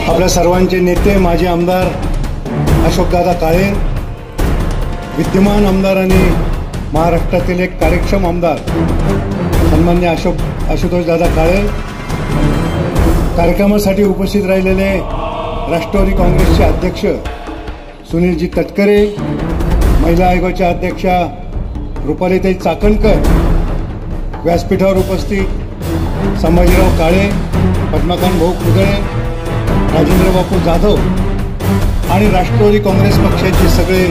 आपल्या सर्वांचे नेते माजी आमदार अशोकदादा काळे, विद्यमान आमदार आणि महाराष्ट्रातील एक कार्यक्षम आमदार सन्मान्य आशुतोषदादा काळे, कार्यक्रमासाठी उपस्थित राहिलेले राष्ट्रवादी काँग्रेसचे अध्यक्ष सुनीलजी तटकरे, महिला आयोगाच्या अध्यक्षा रुपालीताई चाकणकर, व्यासपीठावर उपस्थित संभाजीराव काळे, पद्मकांत भाऊ कुदळे, राजेंद्र बापू जाधव आणि राष्ट्रवादी काँग्रेस पक्षाचे सगळे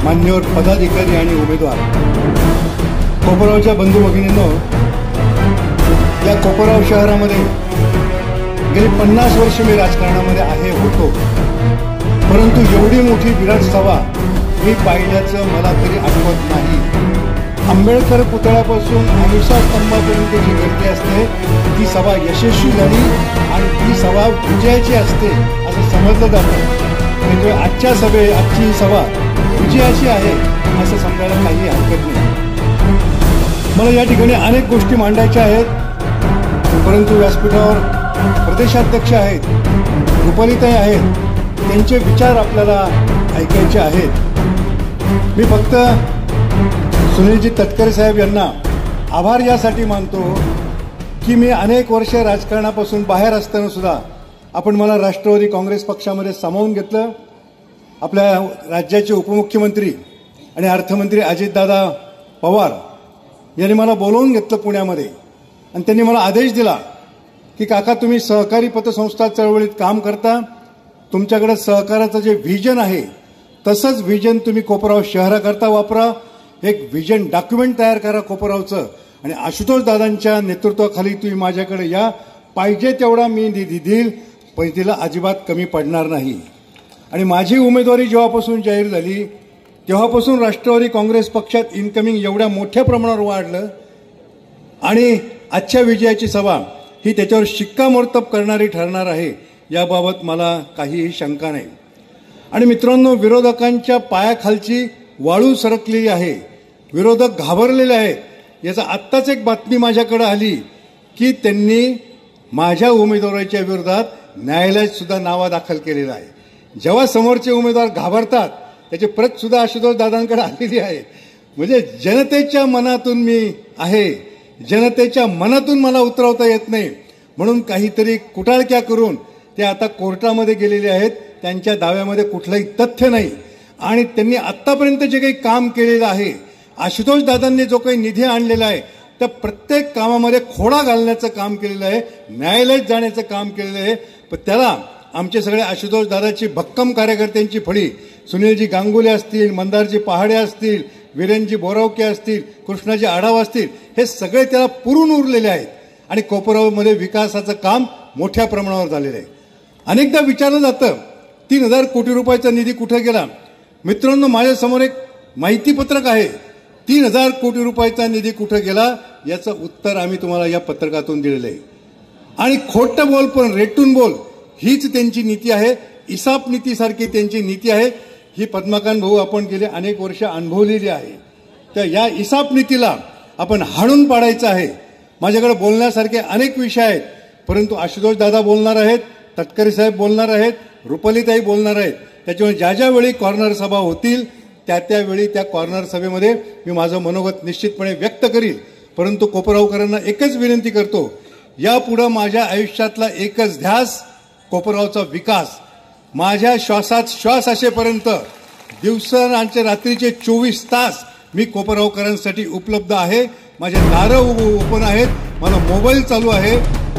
मान्यवर पदाधिकारी आणि उमेदवार, कोपरावच्या बंधू भगिनींनो, या कोपराव शहरामध्ये गेली 50 वर्ष मी राजकारणामध्ये होतो, परंतु एवढी मोठी विराट सभा मी पाहिल्याचं मला तरी आठवत नाही. आंबेडकर पुतळ्यापासून अहिंसा स्तंभापर्यंत जी गर्दी असते ती सभा यशस्वी झाली आणि ती सभा विजयाची असते असं समजलं जातं. म्हणजे आजची ही सभा विजयाची आहे असं समजायला काही हरकत नाही. मला या ठिकाणी अनेक गोष्टी मांडायच्या आहेत, परंतु व्यासपीठावर प्रदेशाध्यक्ष आहेत, रुपालीताई आहेत, त्यांचे विचार आपल्याला ऐकायचे आहेत. मी फक्त सुनीलजी तटकरे साहेब यांना आभार यासाठी मानतो की मी अनेक वर्ष राजकारणापासून बाहेर असताना सुद्धा आपण मला राष्ट्रवादी काँग्रेस पक्षामध्ये सामावून घेतलं. आपल्या राज्याचे उपमुख्यमंत्री आणि अर्थमंत्री अजितदादा पवार यांनी मला बोलवून घेतलं पुण्यामध्ये आणि त्यांनी मला आदेश दिला की काका, तुम्ही सहकारी पतसंस्था चळवळीत काम करता, तुमच्याकडे सहकाराचं जे व्हिजन आहे तसंच व्हिजन तुम्ही कोपराव शहराकरता वापरा. एक व्हिजन डॉक्युमेंट तयार करा कोपरावचं आणि आशुतोष दादांच्या नेतृत्वाखाली तुम्ही माझ्याकडे या, पाहिजे तेवढा मी निधी देईल, पैतीला अजिबात कमी पडणार नाही. आणि माझी उमेदवारी जेव्हापासून जाहीर झाली तेव्हापासून राष्ट्रवादी काँग्रेस पक्षात इन्कमिंग एवढ्या मोठ्या प्रमाणावर वाढलं आणि आजच्या विजयाची सभा ही त्याच्यावर शिक्कामोर्तब करणारी ठरणार आहे याबाबत मला काहीही शंका नाही. आणि मित्रांनो, विरोधकांच्या पायाखालची वाळू सरकलेली आहे, विरोधक घाबरलेले आहेत. याचा आत्ताच एक बातमी माझ्याकडे आली की त्यांनी माझ्या उमेदवाराच्या विरोधात न्यायालयात सुद्धा नावा दाखल केलेला आहे. जेव्हा समोरचे उमेदवार घाबरतात त्याची प्रत सुद्धा आशुतोष दादांकडे आलेली आहे. म्हणजे जनतेच्या मनातून मी आहे, जनतेच्या मनातून मला उतरवता येत नाही म्हणून काहीतरी कुटाळक्या करून ते आता कोर्टामध्ये गेलेले आहेत. त्यांच्या दाव्यामध्ये कुठलंही तथ्य नाही आणि त्यांनी आत्तापर्यंत जे काही काम केलेलं आहे, आशुतोष दादांनी जो काही निधी आणलेला आहे त्या प्रत्येक कामामध्ये खोडा घालण्याचं काम केलेलं आहे, न्यायालयात जाण्याचं काम केलेलं आहे. पण त्याला आमचे सगळे आशुतोष दादाची भक्कम कार्यकर्त्यांची फळी, सुनीलजी गांगुले असतील, मंदारजी पहाडे असतील, वीरेनजी बोरावके असतील, कृष्णाजी आढाव असतील, हे सगळे त्याला पुरून उरलेले आहेत आणि कोपरावमध्ये विकासाचं काम मोठ्या प्रमाणावर झालेलं आहे. अनेकदा विचारलं जातं 3000 कोटी रुपयाचा निधी कुठे गेला. मित्रांनो, माझ्यासमोर एक माहितीपत्रक आहे. 3000 कोटी रुपयाचा निधी कुठे गेला याचं उत्तर आम्ही तुम्हाला या पत्रकातून दिलेलं आहे. आणि खोटं बोल पण रेटून बोल हीच त्यांची नीती आहे. इसाप नीतीसारखी त्यांची नीती आहे. ही पद्मकांत भाऊ आपण गेले अनेक वर्ष अनुभवलेली आहे. तर या इसाप नीतीला आपण हाणून पाडायचं आहे. माझ्याकडे बोलण्यासारखे अनेक विषय आहेत, परंतु आशुतोष दादा बोलणार आहेत, तटकरे साहेब बोलणार आहेत, रुपालीताई बोलणार आहेत. त्याच्यामुळे ज्या ज्या वेळी कॉर्नर सभा होतील त्यावेळी त्या कॉर्नर सभेमध्ये मी माझं मनोगत निश्चितपणे व्यक्त करील. परंतु कोपरावकरांना एकच विनंती करतो, यापुढे माझ्या आयुष्यातला एकच ध्यास कोपरावचा विकास. माझ्या श्वासात श्वास असेपर्यंत दिवसांचे रात्रीचे 24 तास मी कोपरावकरांसाठी उपलब्ध आहे. माझे दारं ओपन आहेत, माझा मोबाईल चालू आहे.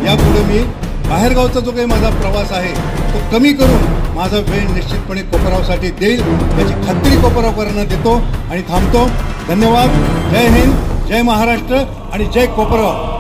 यापुढे मी बाहेरगावचा जो काही माझा प्रवास आहे तो कमी करून माझा वेळ निश्चितपणे कोपरावसाठी देईल याची खात्री कोपरावकरांना देतो आणि थांबतो. धन्यवाद. जय हिंद, जय महाराष्ट्र आणि जय कोपराव.